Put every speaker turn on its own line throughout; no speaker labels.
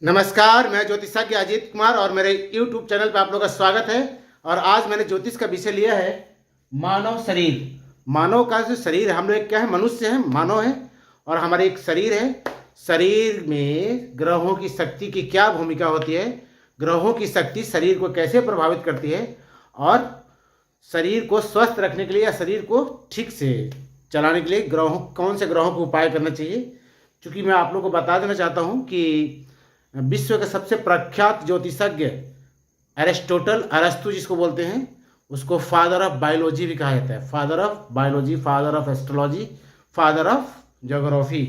नमस्कार, मैं ज्योतिषज्ञ अजीत कुमार और मेरे YouTube चैनल पर आप लोगों का स्वागत है। और आज मैंने ज्योतिष का विषय लिया है मानव शरीर। मानव का जो शरीर है, हम लोग क्या है, मनुष्य है, मानव है और हमारे एक शरीर है। शरीर में ग्रहों की शक्ति की क्या भूमिका होती है, ग्रहों की शक्ति शरीर को कैसे प्रभावित करती है और शरीर को स्वस्थ रखने के लिए या शरीर को ठीक से चलाने के लिए ग्रहों कौन से ग्रहों को उपाय करना चाहिए। क्योंकि मैं आप लोगों को बता देना चाहता हूँ कि विश्व के सबसे प्रख्यात ज्योतिषज्ञ अरिस्टोटल, अरस्तु जिसको बोलते हैं, उसको फादर ऑफ बायोलॉजी भी कहा जाता है। Father of biology, father of astrology, father of geography.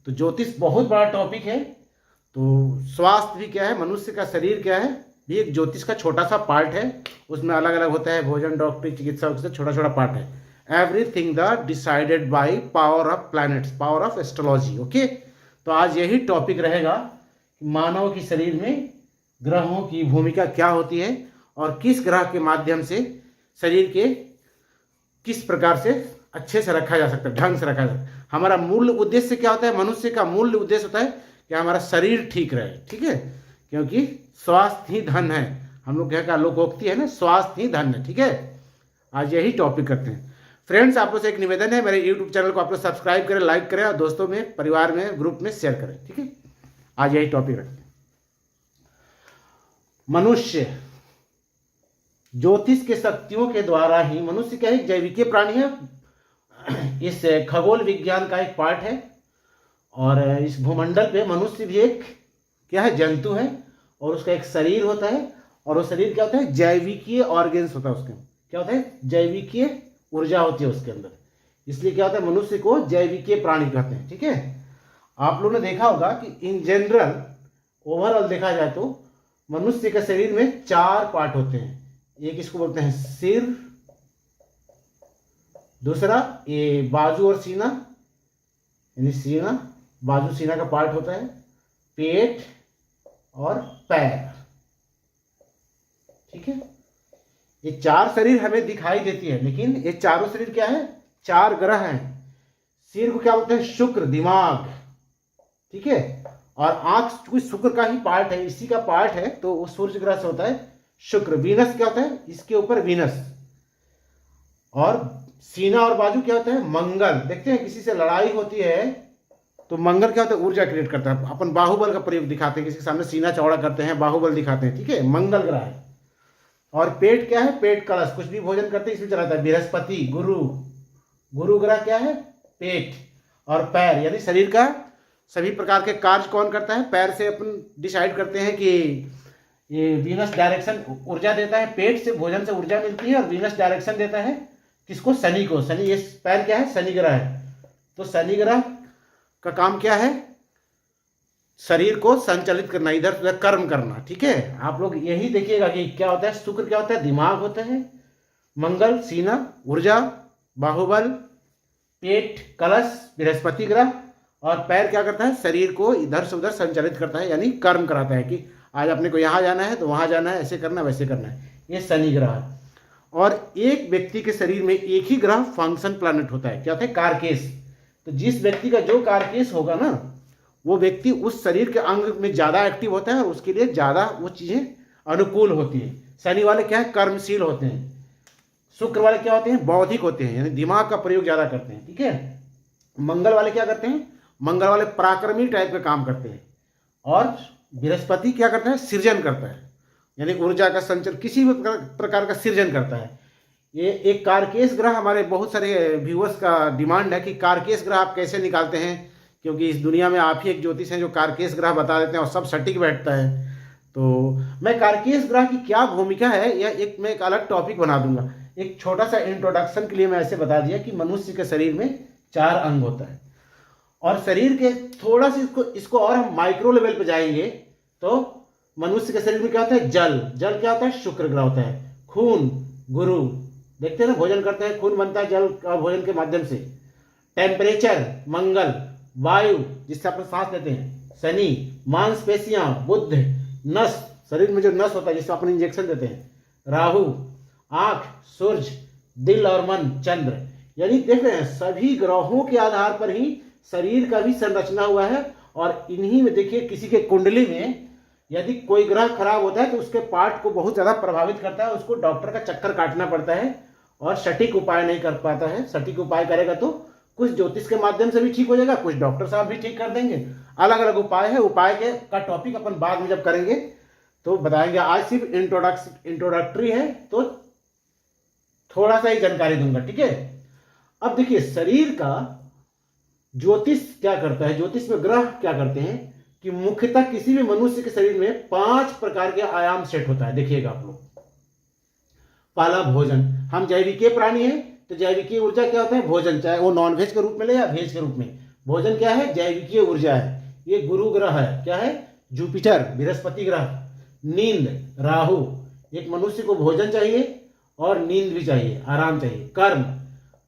तो ज्योतिष बहुत बड़ा टॉपिक है। तो स्वास्थ्य भी क्या है, मनुष्य का शरीर क्या है, भी एक ज्योतिष का छोटा सा पार्ट है। उसमें अलग अलग होता है, भोजन, डॉक्टरी, चिकित्सा, छोटा छोटा पार्ट है। Everything the decided by power of planets, power of astrology. Okay, तो आज यही टॉपिक रहेगा, मानव के शरीर में ग्रहों की भूमिका क्या होती है और किस ग्रह के माध्यम से शरीर के किस प्रकार से अच्छे से रखा जा सकता है, ढंग से रखा जा सकता है। हमारा मूल उद्देश्य क्या होता है, मनुष्य का मूल उद्देश्य होता है कि हमारा शरीर ठीक रहे। ठीक है, क्योंकि स्वास्थ्य ही धन है। हम लोग क्या लोकोक्ति है ना, स्वास्थ्य ही धन है। ठीक है, आज यही टॉपिक करते हैं। फ्रेंड्स, आप लोग से एक निवेदन है, मेरे यूट्यूब चैनल को आप लोग सब्सक्राइब करें, लाइक करें और दोस्तों में, परिवार में, ग्रुप में शेयर करें। ठीक है, आज यही टॉपिक रखते हैं। मनुष्य ज्योतिष के शक्तियों के द्वारा ही, मनुष्य क्या है, जैविकीय प्राणी है, इस खगोल विज्ञान का एक पार्ट है और इस भूमंडल पे मनुष्य भी एक क्या है, जंतु है और उसका एक शरीर होता है। और वो शरीर क्या होता है, जैविकीय ऑर्गेन्स होता है। उसके क्या होता है, जैविकीय ऊर्जा होती है उसके अंदर। इसलिए क्या होता है, मनुष्य को जैविकीय प्राणी कहते हैं। ठीक है, आप लोगों ने देखा होगा कि इन जनरल, ओवरऑल देखा जाए तो मनुष्य के शरीर में 4 पार्ट होते हैं। एक इसको बोलते हैं सिर, दूसरा ये बाजू और सीना, यानी सीना, बाजू सीना का पार्ट होता है, पेट और पैर। ठीक है, ये 4 शरीर हमें दिखाई देती है, लेकिन ये चारों शरीर क्या है, 4 ग्रह हैं। सिर को क्या बोलते हैं, शुक्र, दिमाग। ठीक है, और आंख कोई शुक्र का ही पार्ट है, इसी का पार्ट है, तो वो सूर्य ग्रह से होता है शुक्र। वीनस क्या होता है, इसके ऊपर वीनस। और सीना और बाजू क्या होता है, मंगल। देखते हैं किसी से लड़ाई होती है तो मंगल क्या होता है, ऊर्जा क्रिएट करता है। अपन बाहुबल का प्रयोग दिखाते हैं, किसी के सामने सीना चौड़ा करते हैं, बाहुबल दिखाते हैं। ठीक है, मंगल ग्रह है। और पेट क्या है, पेट कलश, कुछ भी भोजन करते हैं इसमें चलाता है। बृहस्पति, गुरु, गुरु ग्रह क्या है, पेट। और पैर यानी शरीर का सभी प्रकार के कार्य कौन करता है, पैर से अपन डिसाइड करते हैं कि ये वीनस डायरेक्शन ऊर्जा देता है, पेट से भोजन से ऊर्जा मिलती है, और वीनस डायरेक्शन देता है किसको, शनि को। शनि, ये पैर क्या है, शनि ग्रह है। तो शनि ग्रह का काम क्या है, शरीर को संचालित करना, इधर उधर कर्म करना। ठीक है, आप लोग यही देखिएगा कि क्या होता है, शुक्र क्या होता है, दिमाग होता है, मंगल सीना, ऊर्जा, बाहुबल, पेट कलश, बृहस्पति ग्रह, और पैर क्या करता है, शरीर को इधर से उधर संचालित करता है, यानी कर्म कराता है कि आज अपने को यहाँ जाना है तो वहाँ जाना है, ऐसे करना है, वैसे करना है। ये शनि ग्रह है। और एक व्यक्ति के शरीर में एक ही ग्रह फंक्शन प्लैनेट होता है, क्या होता है, कारकेश। तो जिस व्यक्ति का जो कारकेश होगा ना, वो व्यक्ति उस शरीर के अंग में ज़्यादा एक्टिव होता है और उसके लिए ज़्यादा वो चीज़ें अनुकूल होती है। शनि वाले क्या है, कर्मशील होते हैं। शुक्र वाले क्या होते हैं, बौद्धिक होते हैं, यानी दिमाग का प्रयोग ज़्यादा करते हैं। ठीक है, मंगल वाले क्या करते हैं, मंगल वाले पराक्रमी टाइप का काम करते हैं। और बृहस्पति क्या करता है, सृजन करता है, यानी ऊर्जा का संचरण, किसी भी प्रकार का सृजन करता है। ये एक कारकेश ग्रह, हमारे बहुत सारे व्यूअर्स का डिमांड है कि कारकेश ग्रह आप कैसे निकालते हैं, क्योंकि इस दुनिया में आप ही एक ज्योतिष हैं जो कारकेश ग्रह बता देते हैं और सब सटीक बैठता है। तो मैं कारकेश ग्रह की क्या भूमिका है, या मैं एक अलग टॉपिक बना दूंगा। एक छोटा सा इंट्रोडक्शन के लिए मैं ऐसे बता दिया कि मनुष्य के शरीर में 4 अंग होता है। और शरीर के थोड़ा सा इसको और हम माइक्रो लेवल पे जाएंगे तो मनुष्य के शरीर में क्या होता है, जल। जल क्या होता है, शुक्र ग्रह होता है। खून, गुरु, देखते हैं ना, भोजन करते हैं, खून बनता है जल और भोजन के माध्यम से। टेम्परेचर, मंगल। वायु, जिससे अपन सांस लेते हैं, शनि। मांसपेशियां, बुध। नस, शरीर में जो नस होता है जिससे अपन इंजेक्शन देते हैं, राहु। आंख, सूर्य। दिल और मन, चंद्र। यानी देख रहे हैं, सभी ग्रहों के आधार पर ही शरीर का भी संरचना हुआ है और इन्हीं में देखिए किसी के कुंडली में यदि कोई ग्रह खराब होता है तो उसके पार्ट को बहुत ज़्यादा प्रभावित करता है, उसको डॉक्टर का चक्कर काटना पड़ता है और सटीक उपाय नहीं कर पाता है। सटीक उपाय करेगा तो कुछ ज्योतिष के माध्यम से भी ठीक हो जाएगा, कुछ डॉक्टर साहब भी ठीक कर देंगे। अलग अलग उपाय है, उपाय के का टॉपिक अपन बाद में जब करेंगे तो बताएंगे। आज सिर्फ इंट्रोडक्टरी है तो थोड़ा सा ही जानकारी दूंगा, ठीक है। अब देखिए शरीर का ज्योतिष क्या करता है, ज्योतिष में ग्रह क्या करते हैं कि मुख्यतः किसी भी मनुष्य के शरीर में 5 प्रकार के आयाम सेट होता है। देखिएगा आप लोग, पहला भोजन, हम जैविकीय प्राणी हैं तो जैविकीय ऊर्जा क्या होता है, भोजन, चाहे वो नॉन वेज के रूप में ले या वेज के रूप में। भोजन क्या है, जैविकीय ऊर्जा है। ये गुरु ग्रह है, क्या है, जुपिटर बृहस्पति ग्रह। नींद, राहु, एक मनुष्य को भोजन चाहिए और नींद भी चाहिए, आराम चाहिए। कर्म,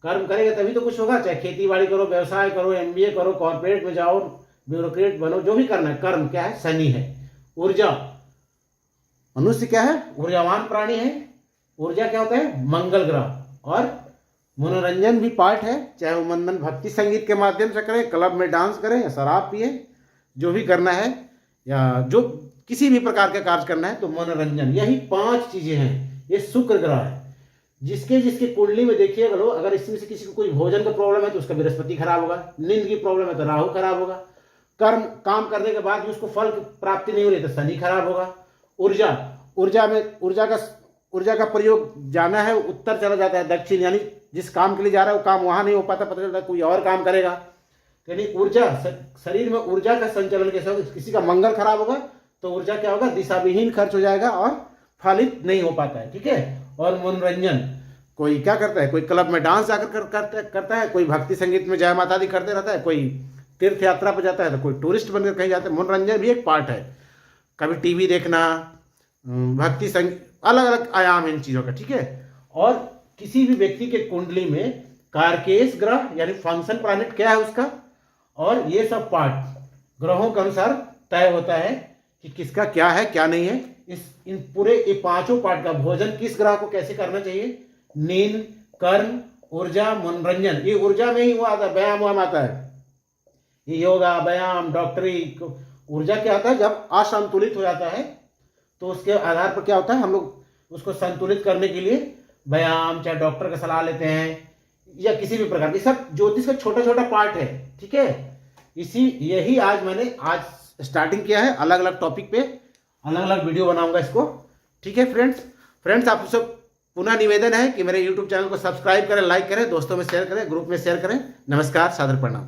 कर्म करेगा तभी तो कुछ होगा, चाहे खेती बाड़ी करो, व्यवसाय करो, एमबीए करो, कॉर्पोरेट में जाओ, ब्यूरोक्रेट बनो, जो भी करना है। कर्म क्या है, शनि है। ऊर्जा, मनुष्य क्या है, ऊर्जावान प्राणी है। ऊर्जा क्या होता है, मंगल ग्रह। और मनोरंजन भी पार्ट है, चाहे वो मनन भक्ति संगीत के माध्यम से करें, क्लब में डांस करें या शराब पिए, जो भी करना है या जो किसी भी प्रकार का कार्य करना है तो मनोरंजन। यही 5 चीजें हैं। ये शुक्र ग्रह है। जिसके जिसके कुंडली में देखिए अगर इसमें से किसी को कोई भोजन का प्रॉब्लम है तो उसका बृहस्पति खराब होगा, नींद की प्रॉब्लम है तो राहु खराब होगा, कर्म काम करने के बाद भी उसको फल प्राप्ति नहीं हो रही तो शनि खराब होगा। ऊर्जा का प्रयोग जाना है उत्तर चला जाता है दक्षिण, यानी जिस काम के लिए जा रहा है वो काम वहां नहीं हो पाता, पता चलता है कोई और काम करेगा। यानी ऊर्जा, शरीर में ऊर्जा का संचलन कैसे होगा, किसी का मंगल खराब होगा तो ऊर्जा क्या होगा, दिशा विहीन खर्च हो जाएगा और फलित नहीं हो पाता है, ठीक है। और मनोरंजन, कोई क्या करता है, कोई क्लब में डांस जाकर करता है, कोई भक्ति संगीत में जय माता दी करते रहता है, कोई तीर्थ यात्रा पर जाता है तो कोई टूरिस्ट बनकर कहीं जाता है। मनोरंजन भी एक पार्ट है, कभी टीवी देखना, भक्ति संगीत, अलग अलग आयाम है इन चीजों का, ठीक है। और किसी भी व्यक्ति के कुंडली में कारकेश ग्रह यानी फंक्शन प्लैनेट क्या है उसका, और ये सब पार्ट ग्रहों के अनुसार तय होता है कि किसका क्या है क्या नहीं है। इन पूरे ये 5 पार्ट का भोजन किस ग्रह को कैसे करना चाहिए, नींद, कर्म, ऊर्जा, मनोरंजन, ये ऊर्जा में ही वो आता है, व्यायाम वाम आता है, ये योगा, व्यायाम, डॉक्टरी। ऊर्जा क्या आता है, जब असंतुलित हो जाता है तो उसके आधार पर क्या होता है, हम लोग उसको संतुलित करने के लिए व्यायाम, चाहे डॉक्टर का सलाह लेते हैं या किसी भी प्रकार की, सब ज्योतिष का छोटा छोटा पार्ट है, ठीक है। यही आज मैंने स्टार्टिंग किया है, अलग अलग टॉपिक पे अलग अलग वीडियो बनाऊंगा इसको, ठीक है। फ्रेंड्स आप सब पुनः निवेदन है कि मेरे यूट्यूब चैनल को सब्सक्राइब करें, लाइक करें, दोस्तों में शेयर करें, ग्रुप में शेयर करें। नमस्कार, सादर प्रणाम।